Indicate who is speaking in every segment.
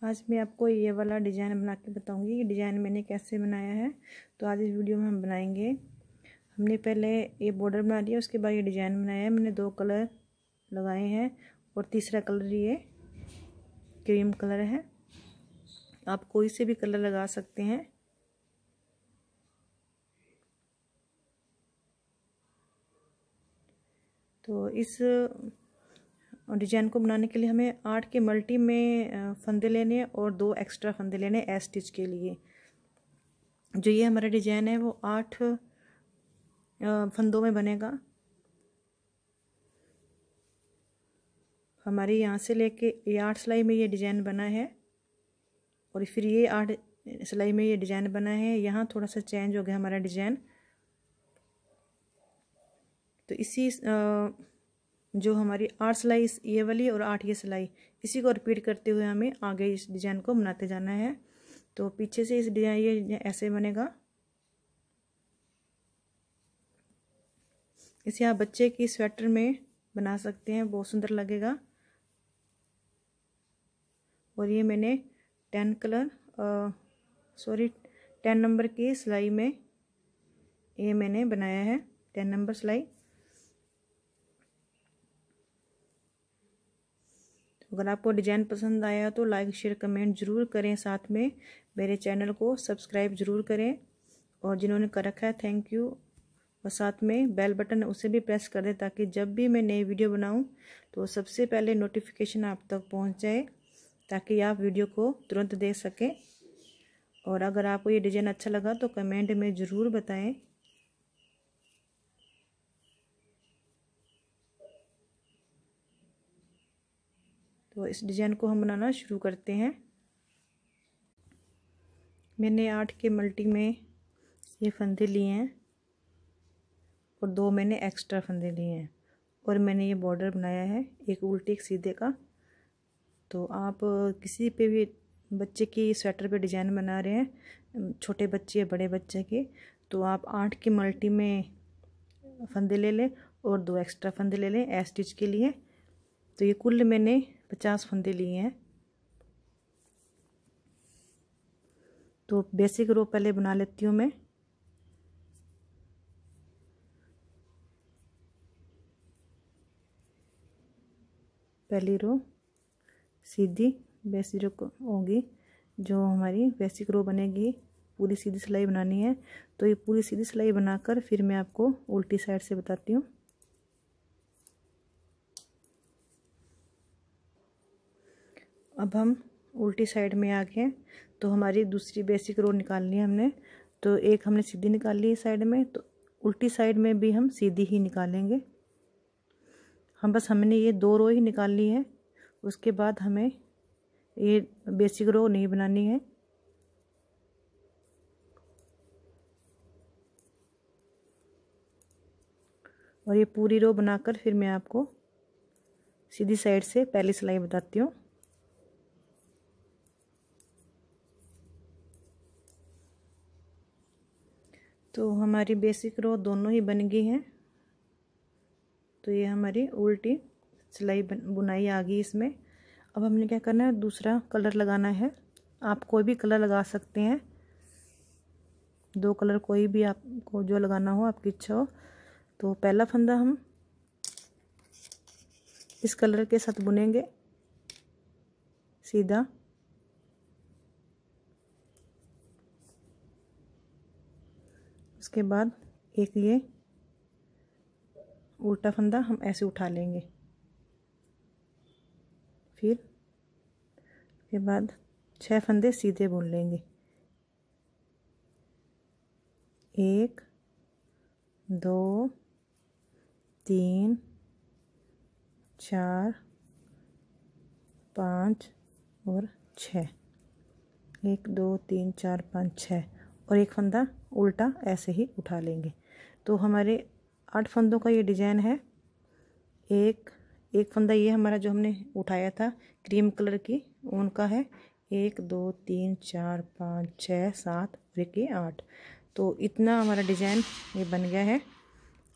Speaker 1: आज मैं आपको ये वाला डिज़ाइन बना के बताऊंगी कि डिज़ाइन मैंने कैसे बनाया है। तो आज इस वीडियो में हम बनाएंगे। हमने पहले ये बॉर्डर बना लिया, उसके बाद ये डिज़ाइन बनाया है। मैंने 2 कलर लगाए हैं और तीसरा कलर ये क्रीम कलर है। आप कोई से भी कलर लगा सकते हैं। तो इस डिजाइन को बनाने के लिए हमें 8 के मल्टी में फंदे लेने हैं और 2 एक्स्ट्रा फंदे लेने हैं एस स्टिच के लिए। जो ये हमारा डिजाइन है वो 8 फंदों में बनेगा। हमारी यहाँ से लेके ये 8 सिलाई में ये डिजाइन बना है और फिर ये 8 सिलाई में ये डिजाइन बना है। यहाँ थोड़ा सा चेंज हो गया हमारा डिजाइन। तो इसी जो हमारी 8 सिलाई ये वाली और 8 ये सिलाई, इसी को रिपीट करते हुए हमें आगे इस डिजाइन को बनाते जाना है। तो पीछे से इस डिजाइन ये ऐसे बनेगा। इसे आप बच्चे की स्वेटर में बना सकते हैं, बहुत सुंदर लगेगा। और ये मैंने 10 नंबर की सिलाई में ये मैंने बनाया है, 10 नंबर सिलाई। अगर आपको डिज़ाइन पसंद आया तो लाइक शेयर कमेंट ज़रूर करें, साथ में मेरे चैनल को सब्सक्राइब ज़रूर करें। और जिन्होंने कर रखा है थैंक यू। और साथ में बेल बटन उसे भी प्रेस कर दें ताकि जब भी मैं नई वीडियो बनाऊं तो सबसे पहले नोटिफिकेशन आप तक पहुंच जाए, ताकि आप वीडियो को तुरंत देख सकें। और अगर आपको ये डिज़ाइन अच्छा लगा तो कमेंट में ज़रूर बताएं। तो इस डिज़ाइन को हम बनाना शुरू करते हैं। मैंने 8 के मल्टी में ये फंदे लिए हैं और 2 मैंने एक्स्ट्रा फंदे लिए हैं और मैंने ये बॉर्डर बनाया है, एक उल्टे एक सीधे का। तो आप किसी पे भी बच्चे की स्वेटर पे डिज़ाइन बना रहे हैं, छोटे बच्चे या बड़े बच्चे के, तो आप 8 के मल्टी में फंदे ले लें और 2 एक्स्ट्रा फंदे ले लें एस स्टिच के लिए। तो ये कुल मैंने 50 फंदे लिए हैं। तो बेसिक रो पहले बना लेती हूँ मैं। पहली रो सीधी बेसिक रो होगी, जो हमारी बेसिक रो बनेगी। पूरी सीधी सिलाई बनानी है। तो ये पूरी सीधी सिलाई बनाकर फिर मैं आपको उल्टी साइड से बताती हूँ। अब हम उल्टी साइड में आ गए। तो हमारी दूसरी बेसिक रो निकालनी है हमने। तो एक हमने सीधी निकाल ली साइड में, तो उल्टी साइड में भी हम सीधी ही निकालेंगे। हमने ये 2 रो ही निकालनी है, उसके बाद हमें ये बेसिक रो नहीं बनानी है। और ये पूरी रो बनाकर फिर मैं आपको सीधी साइड से पहली सिलाई बताती हूँ। तो हमारी बेसिक रो दोनों ही बन गई हैं। तो ये हमारी उल्टी सिलाई बुनाई आ गई इसमें। अब हमने क्या करना है, दूसरा कलर लगाना है। आप कोई भी कलर लगा सकते हैं, 2 कलर कोई भी आपको जो लगाना हो, आपकी इच्छा हो। तो पहला फंदा हम इस कलर के साथ बुनेंगे सीधा। उसके बाद एक ये उल्टा फंदा हम ऐसे उठा लेंगे। फिर उसके बाद 6 फंदे सीधे बुन लेंगे। 1 2 3 4 5 और 6। 1 2 3 4 5 6 और एक फंदा उल्टा ऐसे ही उठा लेंगे। तो हमारे 8 फंदों का ये डिज़ाइन है। एक फंदा ये हमारा जो हमने उठाया था क्रीम कलर की ऊन का है। 1 2 3 4 5 6 7 और एक ये 8। तो इतना हमारा डिज़ाइन ये बन गया है।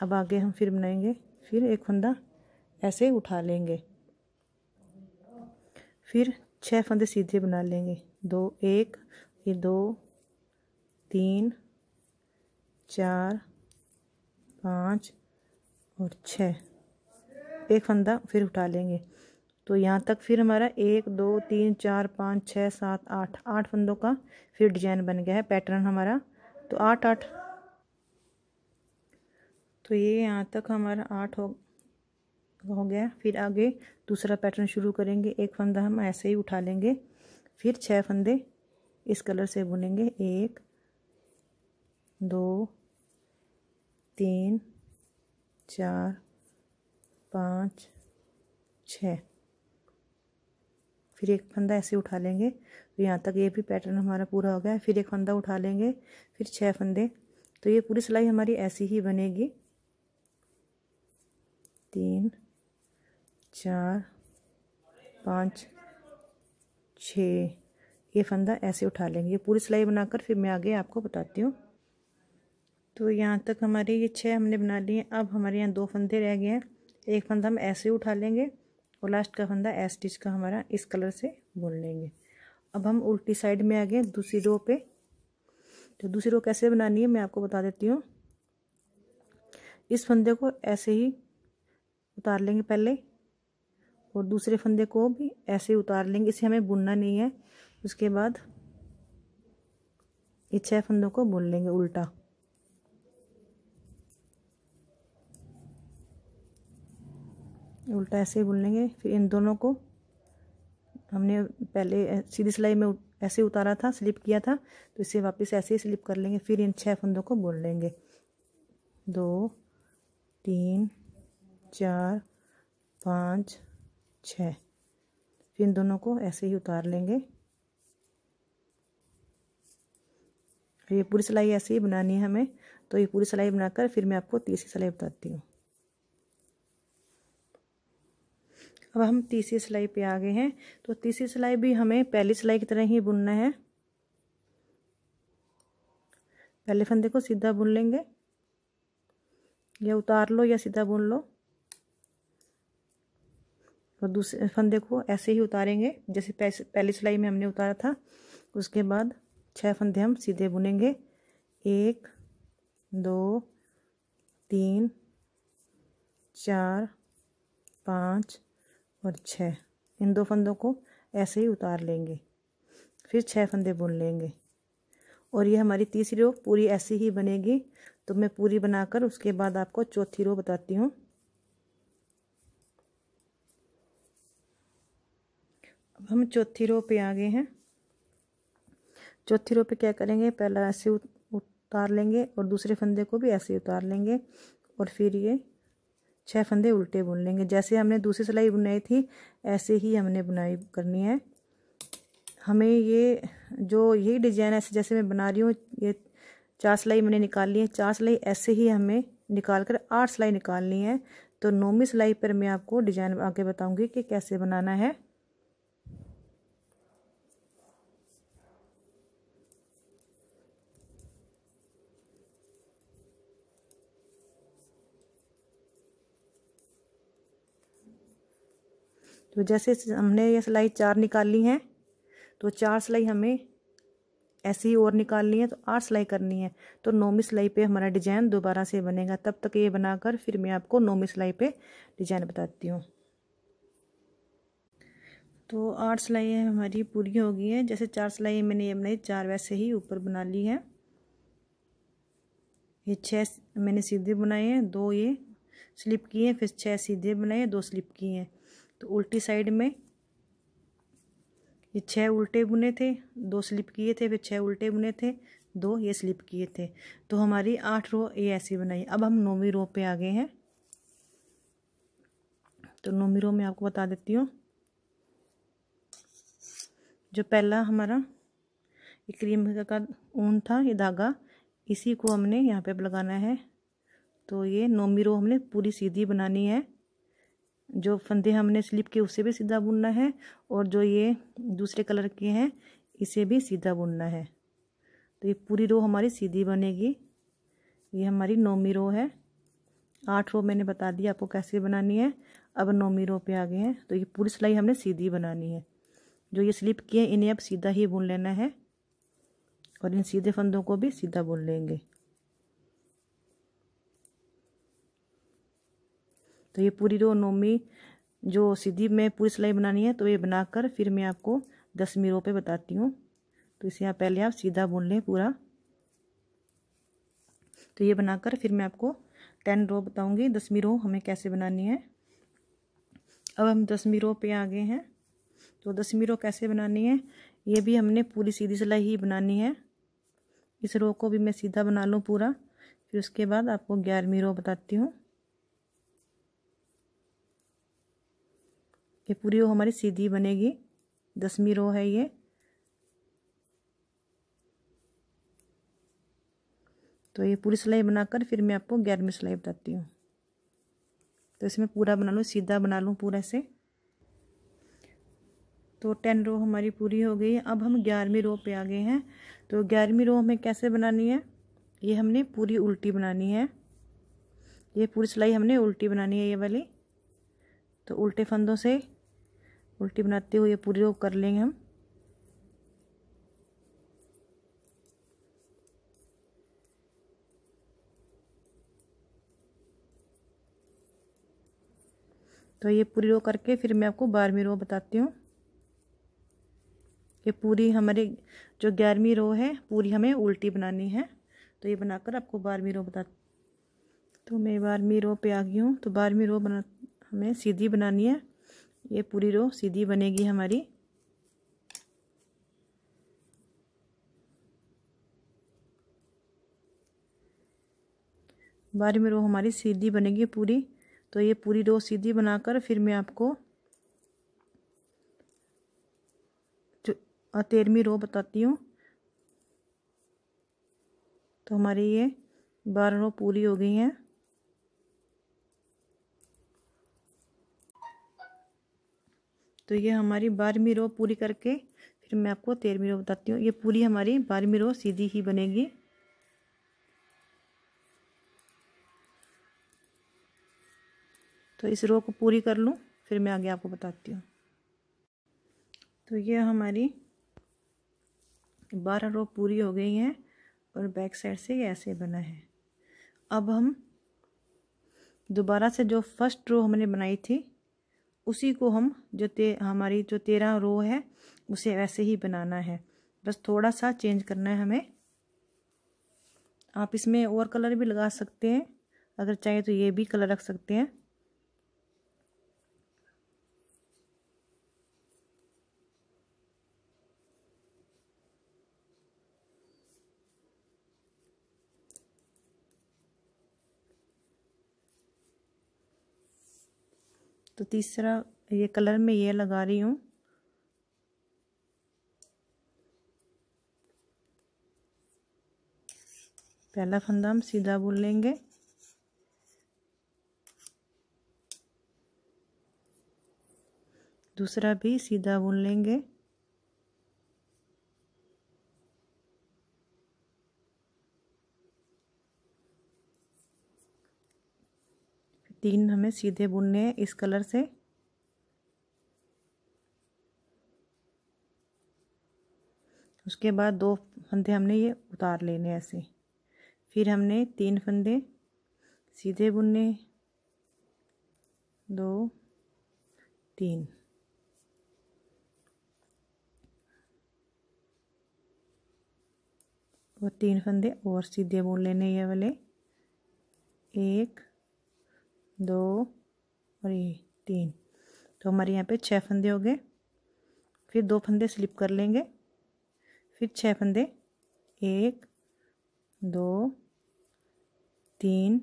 Speaker 1: अब आगे हम फिर बनाएंगे। फिर एक फंदा ऐसे उठा लेंगे। फिर 6 फंदे सीधे बना लेंगे। 2 1 ये 2 3 4 5 और 6, एक फंदा फिर उठा लेंगे। तो यहाँ तक फिर हमारा 1 2 3 4 5 6 7 8 फंदों का फिर डिजाइन बन गया है पैटर्न हमारा। तो 8 8, तो ये यहाँ तक हमारा 8 हो गया। फिर आगे दूसरा पैटर्न शुरू करेंगे। एक फंदा हम ऐसे ही उठा लेंगे, फिर 6 फंदे इस कलर से बुनेंगे। 1 2 3 4 5 6, फिर एक फंदा ऐसे उठा लेंगे। तो यहाँ तक ये भी पैटर्न हमारा पूरा हो गया। फिर एक फंदा उठा लेंगे, फिर 6 फंदे। तो ये पूरी सिलाई हमारी ऐसी ही बनेगी। 3 4 5 6, ये फंदा ऐसे उठा लेंगे। ये पूरी सिलाई बनाकर फिर मैं आगे आपको बताती हूँ। तो यहाँ तक हमारे ये 6 हमने बना लिए। अब हमारे यहाँ 2 फंदे रह गए हैं। एक फंदा हम ऐसे उठा लेंगे और लास्ट का फंदा एस स्टिच का हमारा इस कलर से बुन लेंगे। अब हम उल्टी साइड में आ गए दूसरी रो पे। तो दूसरी रो कैसे बनानी है मैं आपको बता देती हूँ। इस फंदे को ऐसे ही उतार लेंगे पहले, और दूसरे फंदे को भी ऐसे ही उतार लेंगे। इसे हमें बुनना नहीं है। उसके बाद ये 6 फंदों को बुन लेंगे उल्टा। उल्टा ऐसे ही बुन लेंगे। फिर इन दोनों को हमने पहले सीधी सिलाई में ऐसे उतारा था, स्लिप किया था, तो इसे वापस ऐसे ही स्लिप कर लेंगे। फिर इन 6 फंदों को बुन लेंगे। 2 3 4 5 6, फिर इन दोनों को ऐसे ही उतार लेंगे। ये पूरी सिलाई ऐसे ही बनानी है हमें। तो ये पूरी सिलाई बनाकर फिर मैं आपको तीसरी सिलाई बताती हूँ। अब हम तीसरी सिलाई पे आ गए हैं। तो तीसरी सिलाई भी हमें पहली सिलाई की तरह ही बुनना है। पहले फंदे को सीधा बुन लेंगे, या उतार लो या सीधा बुन लो, और दूसरे फंदे को ऐसे ही उतारेंगे जैसे पहली सिलाई में हमने उतारा था। उसके बाद 6 फंदे हम सीधे बुनेंगे। 1 2 3 4 5 और 6, इन 2 फंदों को ऐसे ही उतार लेंगे। फिर 6 फंदे बुन लेंगे, और ये हमारी तीसरी रो पूरी ऐसी ही बनेगी। तो मैं पूरी बनाकर उसके बाद आपको चौथी रो बताती हूँ। अब हम चौथी रो पे आ गए हैं। चौथी रो पे क्या करेंगे, पहला ऐसे उतार लेंगे और दूसरे फंदे को भी ऐसे ही उतार लेंगे, और फिर ये 6 फंदे उल्टे बुन लेंगे। जैसे हमने दूसरी सिलाई बुनाई थी ऐसे ही हमने बुनाई करनी है। हमें ये जो यही डिजाइन ऐसे जैसे मैं बना रही हूँ, ये 4 सिलाई मैंने निकाल ली है। 4 सिलाई ऐसे ही हमें निकाल कर 8 सिलाई निकालनी है। तो 9वीं सिलाई पर मैं आपको डिजाइन आगे बताऊंगी कि कैसे बनाना है। तो जैसे हमने ये सिलाई 4 निकाल ली है, तो 4 सिलाई हमें ऐसे ही और निकालनी है। तो 8 सिलाई करनी है। तो 9वीं सिलाई पे हमारा डिजाइन दोबारा से बनेगा। तब तक ये बनाकर फिर मैं आपको 9वीं सिलाई पे डिजाइन बताती हूँ। तो 8 सिलाई हमारी पूरी हो गई है। जैसे 4 सिलाई मैंने ये बनाई, 4 वैसे ही ऊपर बना ली है। ये 6 मैंने सीधे बनाए हैं, 2 ये स्लिप किए हैं, फिर 6 सीधे बनाए, 2 स्लिप किए हैं। तो उल्टी साइड में ये 6 उल्टे बुने थे, 2 स्लिप किए थे, फिर 6 उल्टे बुने थे, 2 ये स्लिप किए थे। तो हमारी 8 रो ये ऐसी बनाई। अब हम 9वीं रो पे आ गए हैं। तो 9वीं रो में आपको बता देती हूँ। जो पहला हमारा ये क्रीम का ऊन था, ये धागा, इसी को हमने यहाँ पे लगाना है। तो ये 9वीं रो हमने पूरी सीधी बनानी है। जो फंदे हमने स्लिप किए उससे भी सीधा बुनना है, और जो ये दूसरे कलर के हैं इसे भी सीधा बुनना है। तो ये पूरी रो हमारी सीधी बनेगी। ये हमारी 9वीं रो है। 8 रो मैंने बता दिया आपको कैसे बनानी है। अब 9वीं रो पे आ गए हैं। तो ये पूरी सिलाई हमने सीधी बनानी है। जो ये स्लिप किए इन्हें अब सीधा ही बुन लेना है और इन सीधे फंदों को भी सीधा बुन लेंगे। तो ये पूरी रो नौवीं जो सीधी में पूरी सिलाई बनानी है, तो ये बनाकर फिर मैं आपको 10वीं रो पे बताती हूँ। तो इसे यहाँ पहले आप सीधा बुन लें पूरा। तो ये बनाकर फिर मैं आपको 10 रो बताऊंगी 10वीं रो हमें कैसे बनानी है। अब हम 10वीं रो पे आ गए हैं। तो 10वीं रो कैसे बनानी है, ये भी हमने पूरी सीधी सिलाई ही बनानी है। इस रो को भी मैं सीधा बना लूँ पूरा, फिर उसके बाद आपको 11वीं रो बताती हूँ। ये पूरी रो हमारी सीधी बनेगी, 10वीं रो है ये। तो ये पूरी सिलाई बनाकर फिर मैं आपको 11वीं सिलाई बताती हूँ। तो इसमें पूरा बना लूँ, सीधा बना लूँ पूरा से। तो 10 रो हमारी पूरी हो गई है। अब हम 11वीं रो पे आ गए हैं। तो 11वीं रो हमें कैसे बनानी है, ये हमने पूरी उल्टी बनानी है। ये पूरी सिलाई हमने उल्टी बनानी है ये वाली। तो उल्टे फंदों से उल्टी बनाते हुए पूरी रो कर लेंगे हम। तो ये पूरी रो करके फिर मैं आपको 12वीं रो बताती हूँ। ये पूरी हमारी जो 11वीं रो है पूरी हमें उल्टी बनानी है। तो ये बनाकर आपको 12वीं रो बता। तो मैं 12वीं रो पे आ गई हूँ। तो 12वीं रो हमें सीधी बनानी है। ये पूरी रो सीधी बनेगी हमारी। बारहवीं रो हमारी सीधी बनेगी पूरी। तो ये पूरी रो सीधी बनाकर फिर मैं आपको जो 13वीं रो बताती हूँ। तो हमारी ये 12 रो पूरी हो गई हैं। तो ये हमारी 12वीं रो पूरी करके फिर मैं आपको 13वीं रो बताती हूँ। ये पूरी हमारी 12वीं रो सीधी ही बनेगी। तो इस रो को पूरी कर लूँ फिर मैं आगे आपको बताती हूँ। तो ये हमारी 12 रो पूरी हो गई हैं और बैक साइड से ये ऐसे बना है। अब हम दोबारा से जो फर्स्ट रो हमने बनाई थी उसी को हम हमारी जो 13 रो है उसे वैसे ही बनाना है, बस थोड़ा सा चेंज करना है हमें। आप इसमें और कलर भी लगा सकते हैं, अगर चाहे तो ये भी कलर रख सकते हैं। तो तीसरा ये कलर में ये लगा रही हूँ। पहला फंदा हम सीधा बुन लेंगे, दूसरा भी सीधा बुन लेंगे, तीन हमें सीधे बुनने हैं इस कलर से। उसके बाद 2 फंदे हमने ये उतार लेने ऐसे। फिर हमने 3 फंदे सीधे बुनने, 2 3, और 3 फंदे और सीधे बुन लेने ये वाले, 1 2 और ये 3। तो हमारे यहाँ पे 6 फंदे हो गए। फिर 2 फंदे स्लिप कर लेंगे, फिर 6 फंदे, 1 2 3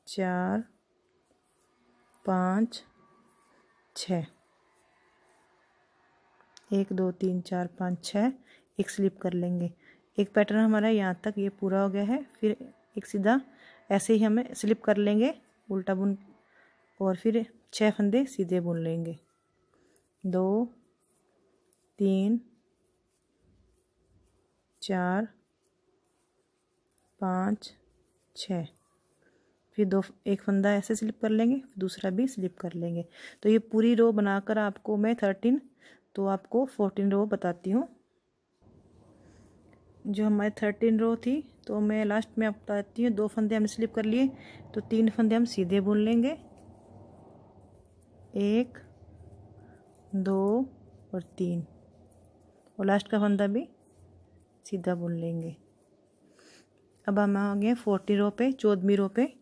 Speaker 1: 4 5 6, 1 2 3 4 5 6, एक स्लिप कर लेंगे। एक पैटर्न हमारा यहाँ तक ये पूरा हो गया है। फिर एक सीधा ऐसे ही हमें स्लिप कर लेंगे उल्टा बुन, और फिर 6 फंदे सीधे बुन लेंगे, 2 3 4 5 6। फिर एक फंदा ऐसे स्लिप कर लेंगे, दूसरा भी स्लिप कर लेंगे। तो ये पूरी रो बनाकर आपको मैं 13 तो आपको 14 रो बताती हूँ। जो हमारी 13 रो थी तो मैं लास्ट में आपको बताती हूँ। 2 फंदे हमने स्लिप कर लिए तो 3 फंदे हम सीधे बुन लेंगे, 1 2 और 3, और लास्ट का फंदा भी सीधा बुन लेंगे। अब हम आ गए 40 रो पे, 14वीं रो पे।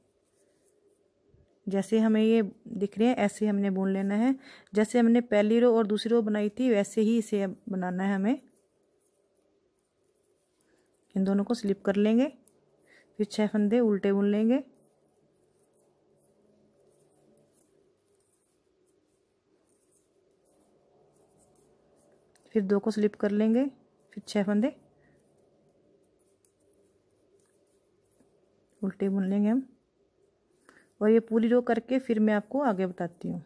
Speaker 1: जैसे हमें ये दिख रहे हैं ऐसे हमने बुन लेना है। जैसे हमने पहली रो और दूसरी रो बनाई थी वैसे ही इसे बनाना है हमें। इन दोनों को स्लिप कर लेंगे, फिर 6 फंदे उल्टे बुन लेंगे, फिर 2 को स्लिप कर लेंगे, फिर 6 फंदे उल्टे बुन लेंगे हम। और ये पूरी रो करके फिर मैं आपको आगे बताती हूँ।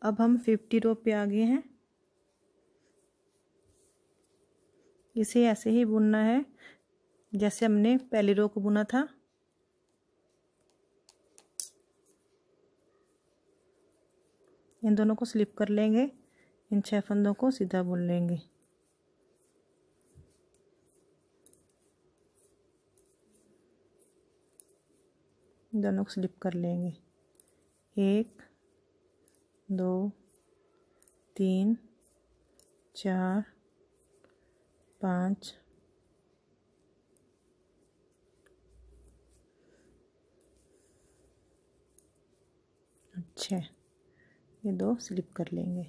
Speaker 1: अब हम 50 रो पे आ गए हैं। इसे ऐसे ही बुनना है जैसे हमने पहली रो को बुना था। इन दोनों को स्लिप कर लेंगे, इन 6 फंदों को सीधा बुन लेंगे। दोनों को स्लिप कर लेंगे, 1 2 3 4 5 6, ये 2 स्लिप कर लेंगे।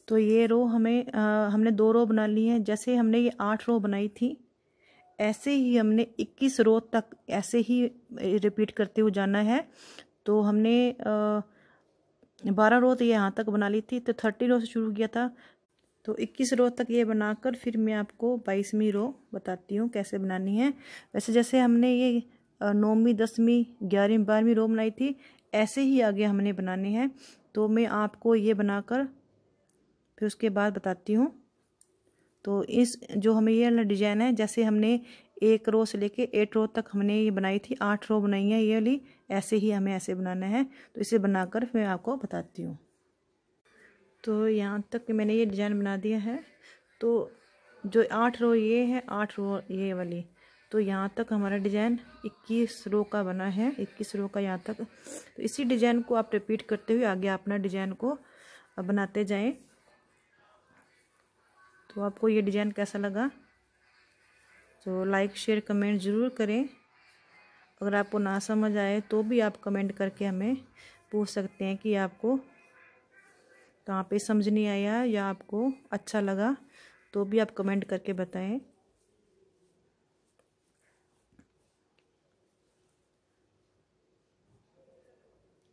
Speaker 1: तो ये रो हमें हमने 2 रो बना ली हैं। जैसे हमने ये 8 रो बनाई थी ऐसे ही हमने 21 रो तक ऐसे ही रिपीट करते हुए जाना है। तो हमने 12 रो तो ये यहाँ तक बना ली थी, तो 30 रो से शुरू किया था। तो 21 रो तक ये बनाकर फिर मैं आपको 22वीं रो बताती हूँ कैसे बनानी है। वैसे जैसे हमने ये 9वीं 10वीं 11वीं 12वीं रो बनाई थी ऐसे ही आगे हमने बनाने हैं। तो मैं आपको ये बनाकर फिर उसके बाद बताती हूँ। तो इस जो हमें ये वाला डिजाइन है, जैसे हमने 1 रो से लेके 8 रो तक हमने ये बनाई थी, 8 रो बनाई है ये वाली, ऐसे ही हमें ऐसे बनाना है। तो इसे बनाकर मैं आपको बताती हूँ। तो यहाँ तक मैंने ये डिजाइन बना दिया है। तो जो 8 रो ये है, 8 रो ये वाली, तो यहाँ तक हमारा डिजाइन 21 रो का बना है, 21 रो का यहाँ तक। तो इसी डिजाइन को आप रिपीट करते हुए आगे अपना डिजाइन को बनाते जाएं। तो आपको ये डिजाइन कैसा लगा तो लाइक शेयर कमेंट ज़रूर करें। अगर आपको ना समझ आए तो भी आप कमेंट करके हमें पूछ सकते हैं कि आपको कहाँ पे समझ नहीं आया या आपको अच्छा लगा, तो भी आप कमेंट करके बताएं।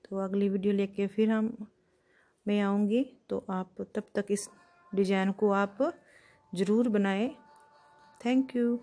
Speaker 1: तो अगली वीडियो लेके फिर मैं आऊँगी। तो आप तब तक इस डिज़ाइन को आप ज़रूर बनाएं। Thank you.